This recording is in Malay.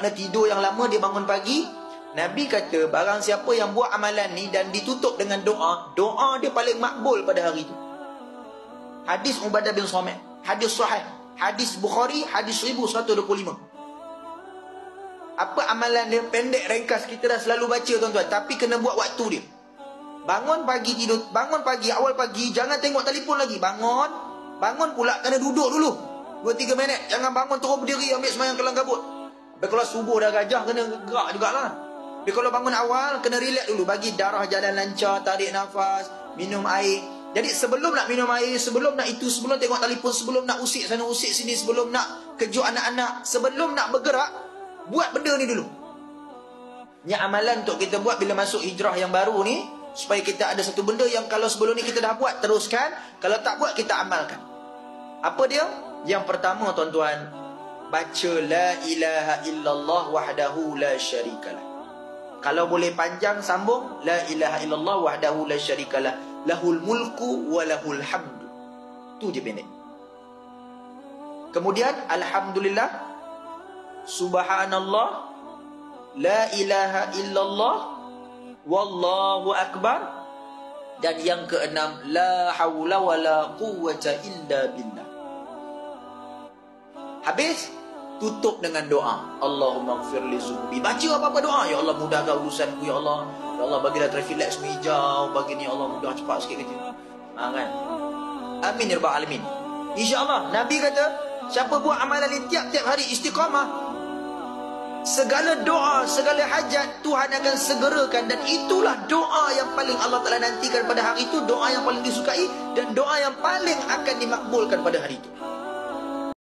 tidur yang lama, dia bangun pagi. Nabi kata, barang siapa yang buat amalan ni dan ditutup dengan doa, doa dia paling makbul pada hari itu. Hadis Ubadah bin Samit, hadis sahih, hadis Bukhari, hadis 1125. Apa amalan dia? Pendek, ringkas, kita dah selalu baca tuan-tuan, tapi kena buat waktu dia. Bangun pagi, tidur, bangun pagi, awal pagi, jangan tengok telefon lagi. Bangun pula kena duduk dulu 2-3 minit. Jangan bangun terus berdiri ambil sembahyang kelang kabut. Tapi kalau subuh dah gajah, kena gerak jugalah. Tapi kalau bangun awal, kena relax dulu, bagi darah jalan lancar, tarik nafas, minum air. Jadi sebelum nak minum air, sebelum nak itu, sebelum tengok telefon, sebelum nak usik sana usik sini, sebelum nak kejut anak-anak, sebelum nak bergerak, buat benda ni dulu. Ni amalan untuk kita buat bila masuk hijrah yang baru ni, supaya kita ada satu benda yang kalau sebelum ni kita dah buat, teruskan. Kalau tak buat, kita amalkan. Apa dia? Yang pertama tuan-tuan, baca la ilaha illallah wahdahu la syarikalah. Kalau boleh panjang, sambung la ilaha illallah wahdahu la syarikalah, lahul mulku wa lahul hamdu. Tu je pendek. Kemudian alhamdulillah, subhanallah, la ilaha illallah, wallahu akbar. Dan yang keenam, la haula wa la quwwata illa billah. Habis, tutup dengan doa. Allahumma gfir li zunubi. Baca apa-apa doa. Ya Allah, mudahkan urusanku, ya Allah. Ya Allah, bagilah traffic light semua hijau. Bagi ni, ya Allah, mudah cepat sikit kerja. Kan? Amin ya rabbal alamin. InsyaAllah, Nabi kata, siapa buat amalan ni tiap-tiap hari istiqamah, segala doa, segala hajat Tuhan akan segerakan. Dan itulah doa yang paling Allah Ta'ala nantikan pada hari itu, doa yang paling disukai, dan doa yang paling akan dimakbulkan pada hari itu.